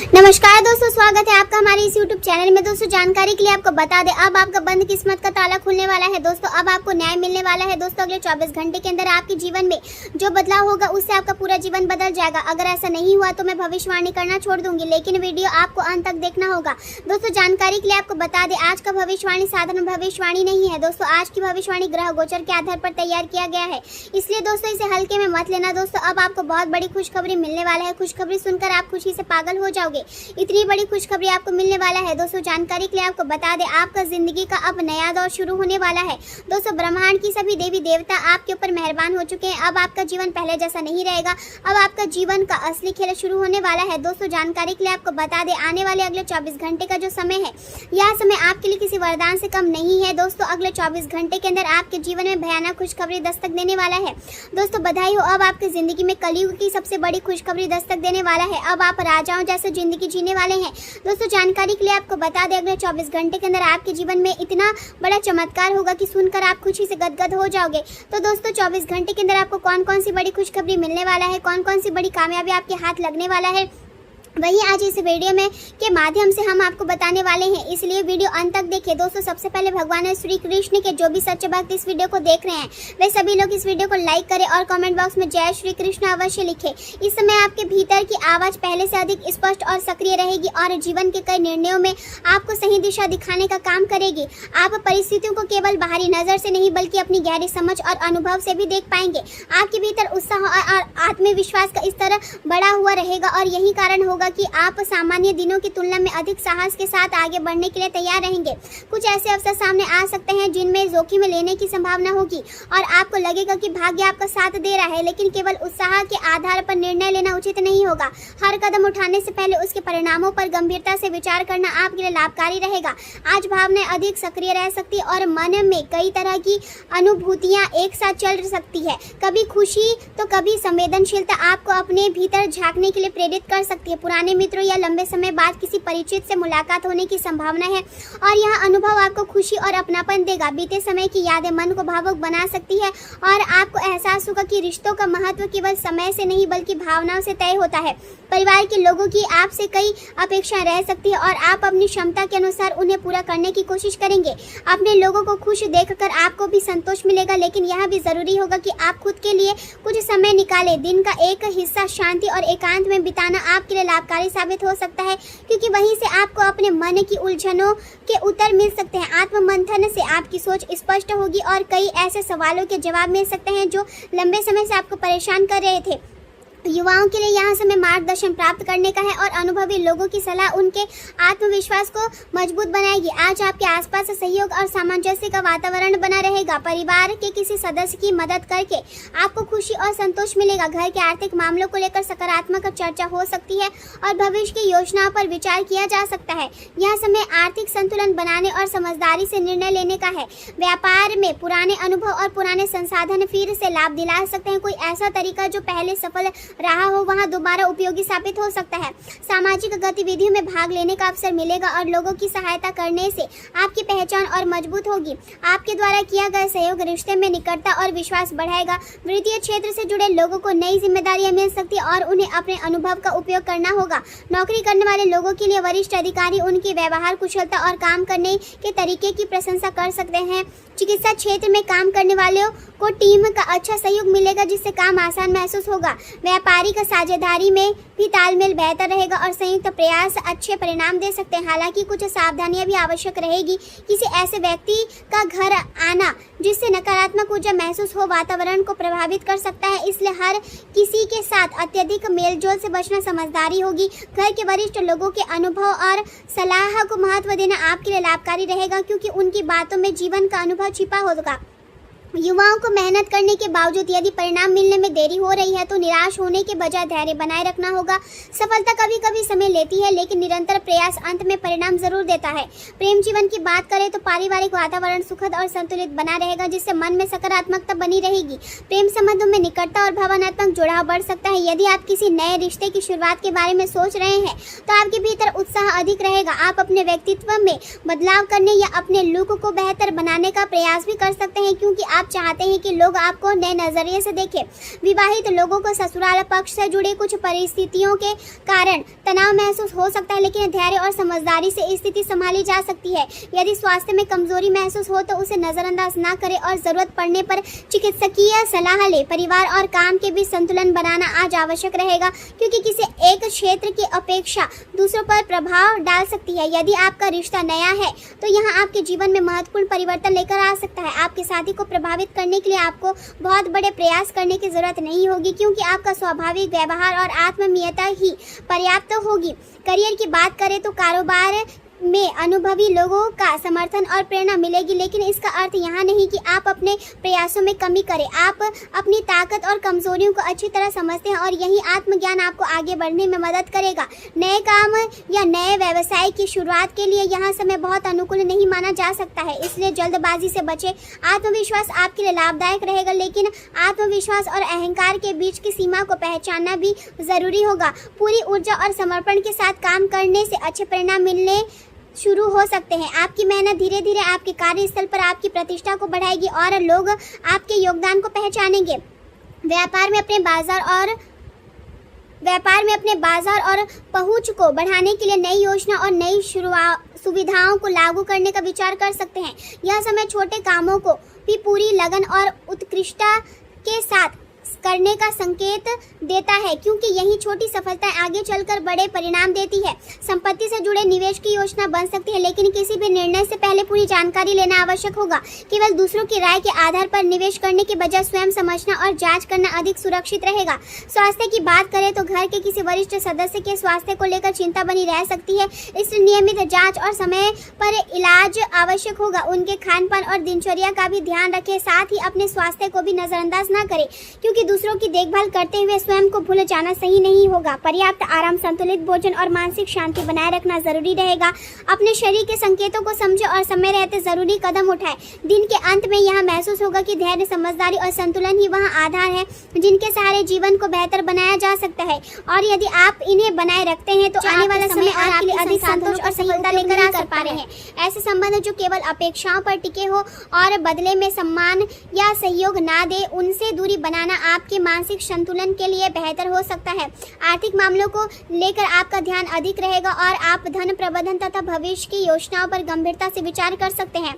नमस्कार दोस्तों, स्वागत है आपका हमारे इस YouTube चैनल में। दोस्तों जानकारी के लिए आपको बता दें, अब आपका बंद किस्मत का ताला खुलने वाला है। दोस्तों अब आपको न्याय मिलने वाला है। दोस्तों अगले 24 घंटे के अंदर आपके जीवन में जो बदलाव होगा उससे आपका पूरा जीवन बदल जाएगा। अगर ऐसा नहीं हुआ तो मैं भविष्यवाणी करना छोड़ दूंगी, लेकिन वीडियो आपको अंत तक देखना होगा। दोस्तों जानकारी के लिए आपको बता दें, आज का भविष्यवाणी साधारण भविष्यवाणी नहीं है। दोस्तों आज की भविष्यवाणी ग्रह गोचर के आधार पर तैयार किया गया है, इसलिए दोस्तों इसे हल्के में मत लेना। दोस्तों अब आपको बहुत बड़ी खुशखबरी मिलने वाला है। खुशखबरी सुनकर आप खुशी से पागल हो जाओगे, इतनी बड़ी खुशखबरी आपको मिलने वाला है। दोस्तों जानकारी के लिए आपको बता दें, आपका जिंदगी का अब नया दौर शुरू होने वाला है। दोस्तों ब्रह्मांड की सभी देवी देवता आपके ऊपर मेहरबान हो चुके हैं। अब आपका जीवन पहले जैसा नहीं रहेगा, अब आपका जीवन का असली खेल शुरू होने वाला है। दोस्तों जानकारी के लिए आपको बता दें, आने वाले अगले 24 घंटे का जो समय है, यह समय आपके लिए किसी वरदान से कम नहीं है। दोस्तों अगले 24 घंटे के अंदर आपके जीवन में भयानक खुशखबरी दस्तक देने वाला है। दोस्तों बधाई हो, अब आपकी जिंदगी में कलयुग की सबसे बड़ी खुशखबरी दस्तक देने वाला है। अब आप राजाओं जैसे जिंदगी जीने वाले हैं। दोस्तों जानकारी के लिए आपको बता दें, अगले 24 घंटे के अंदर आपके जीवन में इतना बड़ा चमत्कार होगा कि सुनकर आप खुशी से गदगद हो जाओगे। तो दोस्तों 24 घंटे के अंदर आपको कौन कौन सी बड़ी खुशखबरी मिलने वाला है, कौन कौन सी बड़ी कामयाबी आपके हाथ लगने वाला है, वही आज इस वीडियो में के माध्यम से हम आपको बताने वाले हैं, इसलिए वीडियो अंत तक देखिए। दोस्तों सबसे पहले भगवान श्री कृष्ण के जो भी सच्चे भक्त इस वीडियो को देख रहे हैं, वे सभी लोग इस वीडियो को लाइक करें और कमेंट बॉक्स में जय श्री कृष्ण अवश्य लिखें। इस समय आपके भीतर की आवाज पहले से अधिक स्पष्ट और सक्रिय रहेगी और जीवन के कई निर्णयों में आपको सही दिशा दिखाने का काम करेगी। आप परिस्थितियों को केवल बाहरी नजर से नहीं बल्कि अपनी गहरी समझ और अनुभव से भी देख पाएंगे। आपके भीतर उत्साह और आत्मविश्वास का स्तर बढ़ा हुआ रहेगा और यही कारण होगा कि आप सामान्य दिनों की तुलना में अधिक साहस के साथ आगे बढ़ने के लिए तैयार रहेंगे। कुछ ऐसे अवसर सामने आ सकते हैं जिनमें जोखिम लेने की संभावना होगी और आपको लगेगा कि भाग्य आपका साथ दे रहा है, लेकिन केवल उत्साह के आधार पर निर्णय लेना उचित नहीं होगा। हर कदम उठाने से पहले उसके परिणामों पर गंभीरता से विचार करना आपके लिए लाभकारी रहेगा। आज भावनाएं अधिक सक्रिय रह सकती है और मन में कई तरह की अनुभूतियां एक साथ चल सकती है। कभी खुशी तो कभी संवेदनशीलता आपको अपने भीतर झांकने के लिए प्रेरित कर सकती है। पुराने मित्रों या लंबे समय बाद किसी परिचित से मुलाकात होने की संभावना है और यह अनुभव आपको खुशी और अपनापन देगा। बीते समय की यादें मन को भावुक बना सकती है और आपको एहसास होगा कि रिश्तों का महत्व केवल समय से नहीं बल्कि भावनाओं से तय होता है। परिवार के लोगों की आपसे कई अपेक्षाएं रह सकती है और आप अपनी क्षमता के अनुसार उन्हें पूरा करने की कोशिश करेंगे। अपने लोगों को खुश देखकर आपको भी संतोष मिलेगा, लेकिन यह भी जरूरी होगा कि आप खुद के लिए कुछ समय निकालें। दिन का एक हिस्सा शांति और एकांत में बिताना आपके लिए लाभकारी साबित हो सकता है, क्योंकि वहीं से आपको अपने मन की उलझनों के उत्तर मिल सकते हैं। आत्म मंथन से आपकी सोच स्पष्ट होगी और कई ऐसे सवालों के जवाब मिल सकते हैं जो लंबे समय से आपको परेशान कर रहे थे। युवाओं के लिए यहाँ समय मार्गदर्शन प्राप्त करने का है और अनुभवी लोगों की सलाह उनके आत्मविश्वास को मजबूत बनाएगी। आज आपके आसपास सहयोग और सामंजस्य का वातावरण बना रहेगा। परिवार के किसी सदस्य की मदद करके आपको खुशी और संतोष मिलेगा। घर के आर्थिक मामलों को लेकर सकारात्मक चर्चा हो सकती है और भविष्य की योजनाओं पर विचार किया जा सकता है। यह समय आर्थिक संतुलन बनाने और समझदारी से निर्णय लेने का है। व्यापार में पुराने अनुभव और पुराने संसाधन फिर से लाभ दिला सकते हैं। कोई ऐसा तरीका जो पहले सफल रहा हो वहां दोबारा उपयोगी साबित हो सकता है। सामाजिक गतिविधियों में भाग लेने का अवसर मिलेगा और लोगों की सहायता करने से आपकी पहचान और मजबूत होगी। आपके द्वारा किया गया सहयोग रिश्ते में निकटता और विश्वास बढ़ाएगा। वित्तीय क्षेत्र से जुड़े लोगों को नई जिम्मेदारियां मिल सकती है और उन्हें अपने अनुभव का उपयोग करना होगा। नौकरी करने वाले लोगों के लिए वरिष्ठ अधिकारी उनकी व्यवहार कुशलता और काम करने के तरीके की प्रशंसा कर सकते हैं। चिकित्सा क्षेत्र में काम करने वालों को टीम का अच्छा सहयोग मिलेगा, जिससे काम आसान महसूस होगा। व्यापारिक साझेदारी में भी तालमेल बेहतर रहेगा और संयुक्त प्रयास अच्छे परिणाम दे सकते हैं। हालांकि कुछ सावधानियां भी आवश्यक रहेगी। किसी ऐसे व्यक्ति का घर आना जिससे नकारात्मक ऊर्जा महसूस हो वातावरण को प्रभावित कर सकता है, इसलिए हर किसी के साथ अत्यधिक मेलजोल से बचना समझदारी होगी। घर के वरिष्ठ लोगों के अनुभव और सलाह को महत्व देना आपके लिए लाभकारी रहेगा, क्योंकि उनकी बातों में जीवन का अनुभव छिपा होगा। युवाओं को मेहनत करने के बावजूद यदि परिणाम मिलने में देरी हो रही है तो निराश होने के बजाय धैर्य बनाए रखना होगा। सफलता कभी कभी समय लेती है, लेकिन निरंतर प्रयास अंत में परिणाम जरूर देता है। प्रेम जीवन की बात करें तो पारिवारिक वातावरण सुखद और संतुलित बना रहेगा, जिससे मन में सकारात्मकता बनी रहेगी। प्रेम संबंधों में निकटता और भावनात्मक जुड़ाव बढ़ सकता है। यदि आप किसी नए रिश्ते की शुरुआत के बारे में सोच रहे हैं तो आपके भीतर उत्साह अधिक रहेगा। आप अपने व्यक्तित्व में बदलाव करने या अपने लुक को बेहतर बनाने का प्रयास भी कर सकते हैं, क्योंकि आप चाहते हैं कि लोग आपको नए नजरिए से देखें। विवाहित लोगों को ससुराल पक्ष से जुड़े कुछ परिस्थितियों के कारण तनाव महसूस हो सकता है, लेकिन धैर्य और समझदारी से स्थिति संभाली जा सकती है। यदि स्वास्थ्य में कमजोरी महसूस हो तो उसे नजरअंदाज ना करें और जरूरत पड़ने पर चिकित्सकीय सलाह लें। परिवार और काम के बीच संतुलन बनाना आज आवश्यक रहेगा, क्योंकि किसी एक क्षेत्र की अपेक्षा दूसरों पर प्रभाव डाल सकती है। यदि आपका रिश्ता नया है तो यह आपके जीवन में महत्वपूर्ण परिवर्तन लेकर आ सकता है। आपके साथी को प्रभावित करने के लिए आपको बहुत बड़े प्रयास करने की जरूरत नहीं होगी, क्योंकि आपका स्वाभाविक व्यवहार और आत्मीयता ही पर्याप्त होगी। करियर की बात करें तो कारोबार में अनुभवी लोगों का समर्थन और प्रेरणा मिलेगी, लेकिन इसका अर्थ यहाँ नहीं कि आप अपने प्रयासों में कमी करें। आप अपनी ताकत और कमजोरियों को अच्छी तरह समझते हैं और यही आत्मज्ञान आपको आगे बढ़ने में मदद करेगा। नए काम या नए व्यवसाय की शुरुआत के लिए यह समय बहुत अनुकूल नहीं माना जा सकता है, इसलिए जल्दबाजी से बचें। आत्मविश्वास आपके लिए लाभदायक रहेगा, लेकिन आत्मविश्वास और अहंकार के बीच की सीमा को पहचानना भी जरूरी होगा। पूरी ऊर्जा और समर्पण के साथ काम करने से अच्छे परिणाम मिलने शुरू हो सकते हैं। आपकी मेहनत धीरे धीरे आपके कार्यस्थल पर आपकी प्रतिष्ठा को बढ़ाएगी और लोग आपके योगदान को पहचानेंगे। व्यापार में अपने बाजार और पहुंच को बढ़ाने के लिए नई योजना और नई सुविधाओं को लागू करने का विचार कर सकते हैं। यह समय छोटे कामों को भी पूरी लगन और उत्कृष्टता के साथ करने का संकेत देता है, क्योंकि यही छोटी सफलताएं आगे चलकर बड़े परिणाम देती है। संपत्ति से जुड़े निवेश की योजना बन सकती है, लेकिन किसी भी निर्णय से पहले पूरी जानकारी लेना आवश्यक होगा। केवल दूसरों की राय के आधार पर निवेश करने के बजाय स्वयं समझना और जांच करना अधिक सुरक्षित रहेगा। स्वास्थ्य की बात करें तो घर के किसी वरिष्ठ सदस्य के स्वास्थ्य को लेकर चिंता बनी रह सकती है, इसलिए नियमित जाँच और समय पर इलाज आवश्यक होगा। उनके खान पान और दिनचर्या का भी ध्यान रखें, साथ ही अपने स्वास्थ्य को भी नजरअंदाज न करें, क्योंकि दूसरों की देखभाल करते हुए स्वयं को भूल जाना सही नहीं होगा। पर्याप्त आराम, संतुलित भोजन और मानसिक शांति बनाए रखना जरूरी रहेगा। अपने शरीर के संकेतों को समझें और समय रहते जरूरी कदम उठाएं। दिन के अंत में यह महसूस होगा कि धैर्य, समझदारी और संतुलन ही वह आधार है जिनके सहारे जीवन को बेहतर बनाया जा सकता है, और यदि आप इन्हें बनाए रखते हैं तो आने वाला समय आपके लिए अधिक संतोष और सफलता लेकर आ सकता है। ऐसे संबंध जो केवल अपेक्षाओं पर टिके हो और बदले में सम्मान या सहयोग ना दे, उनसे दूरी बनाना आपके मानसिक संतुलन के लिए बेहतर हो सकता है। आर्थिक मामलों को लेकर आपका ध्यान अधिक रहेगा और आप धन प्रबंधन तथा भविष्य की योजनाओं पर गंभीरता से विचार कर सकते हैं।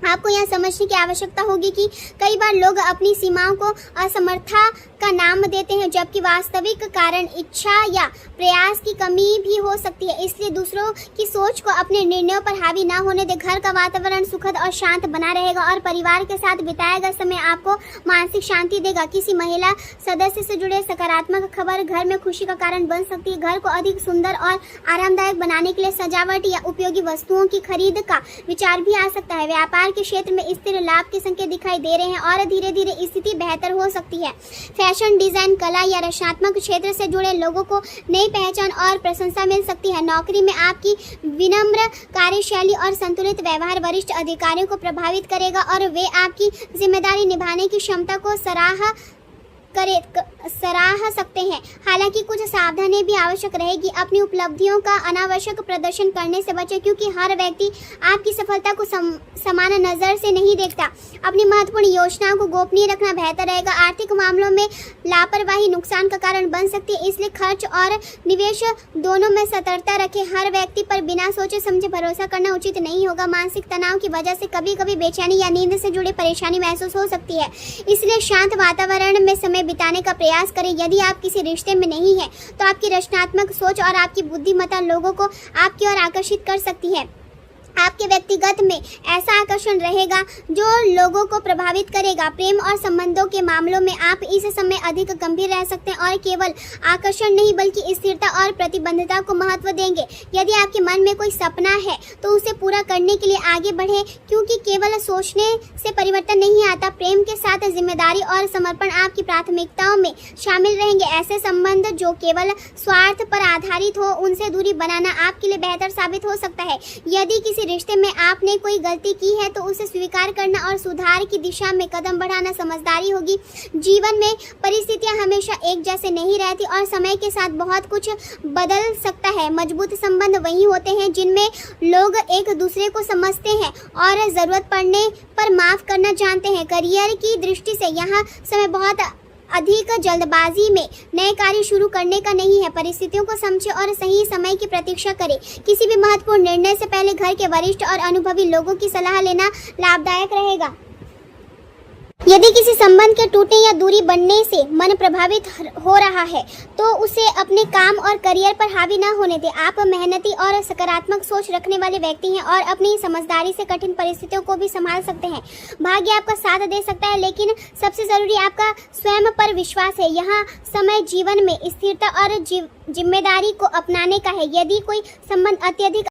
आपको यह समझने की आवश्यकता होगी कि कई बार लोग अपनी सीमाओं को असमर्थता का नाम देते हैं, जबकि वास्तविक कारण इच्छा या प्रयास की कमी भी हो सकती है। इसलिए दूसरों की सोच को अपने निर्णयों पर हावी न होने दे। घर का वातावरण सुखद और शांत बना रहेगा और परिवार के साथ बिताया गया समय आपको मानसिक शांति देगा। किसी महिला सदस्य से जुड़े सकारात्मक खबर घर में खुशी का कारण बन सकती है। घर को अधिक सुंदर और आरामदायक बनाने के लिए सजावट या उपयोगी वस्तुओं की खरीद का विचार भी आ सकता है। व्यापार के क्षेत्र में स्थिर लाभ के संकेत दिखाई दे रहे हैं और धीरे धीरे स्थिति बेहतर हो सकती है। फैशन, डिजाइन, कला या रचनात्मक क्षेत्र से जुड़े लोगों को नई पहचान और प्रशंसा मिल सकती है। नौकरी में आपकी विनम्र कार्यशैली और संतुलित व्यवहार वरिष्ठ अधिकारियों को प्रभावित करेगा और वे आपकी जिम्मेदारी निभाने की क्षमता को सराह सकते हैं। हालांकि कुछ सावधानी भी आवश्यक रहेगी। अपनी उपलब्धियों का अनावश्यक प्रदर्शन करने से बचें, क्योंकि हर व्यक्ति आपकी सफलता को समान नजर से नहीं देखता। अपनी महत्वपूर्ण योजनाओं को गोपनीय रखना बेहतर रहेगा। आर्थिक मामलों में लापरवाही नुकसान का कारण बन सकती है, इसलिए खर्च और निवेश दोनों में सतर्कता रखें। हर व्यक्ति पर बिना सोचे समझे भरोसा करना उचित नहीं होगा। मानसिक तनाव की वजह से कभी कभी बेचैनी या नींद से जुड़ी परेशानी महसूस हो सकती है, इसलिए शांत वातावरण में समय बिताने का प्रयास करें। यदि आप किसी रिश्ते में नहीं हैं तो आपकी रचनात्मक सोच और आपकी बुद्धिमत्ता लोगों को आपकी ओर आकर्षित कर सकती है। आपके व्यक्तिगत में ऐसा आकर्षण रहेगा जो लोगों को प्रभावित करेगा। प्रेम और संबंधों के मामलों में आप इस समय अधिक गंभीर रह सकते हैं और केवल आकर्षण नहीं बल्कि स्थिरता और प्रतिबद्धता को महत्व देंगे। यदि आपके मन में कोई सपना है तो उसे पूरा करने के लिए आगे बढ़ें, क्योंकि केवल सोचने से परिवर्तन नहीं आता। प्रेम के साथ जिम्मेदारी और समर्पण आपकी प्राथमिकताओं में शामिल रहेंगे। ऐसे संबंध जो केवल स्वार्थ पर आधारित हो, उनसे दूरी बनाना आपके लिए बेहतर साबित हो सकता है। यदि किसी किसी रिश्ते में आपने कोई गलती की है तो उसे स्वीकार करना और सुधार की दिशा में कदम बढ़ाना समझदारी होगी। जीवन में परिस्थितियां हमेशा एक जैसे नहीं रहती और समय के साथ बहुत कुछ बदल सकता है। मजबूत संबंध वही होते हैं जिनमें लोग एक दूसरे को समझते हैं और ज़रूरत पड़ने पर माफ़ करना जानते हैं। करियर की दृष्टि से यहाँ समय बहुत अधिक जल्दबाजी में नए कार्य शुरू करने का नहीं है। परिस्थितियों को समझे और सही समय की प्रतीक्षा करें। किसी भी महत्वपूर्ण निर्णय से पहले घर के वरिष्ठ और अनुभवी लोगों की सलाह लेना लाभदायक रहेगा। यदि किसी संबंध के टूटने या दूरी बनने से मन प्रभावित हो रहा है तो उसे अपने काम और करियर पर हावी न होने दें। आप मेहनती और सकारात्मक सोच रखने वाले व्यक्ति हैं और अपनी समझदारी से कठिन परिस्थितियों को भी संभाल सकते हैं। भाग्य आपका साथ दे सकता है, लेकिन सबसे जरूरी आपका स्वयं पर विश्वास है। यहाँ समय जीवन में स्थिरता और जिम्मेदारी को अपनाने का है। यदि कोई संबंध अत्यधिक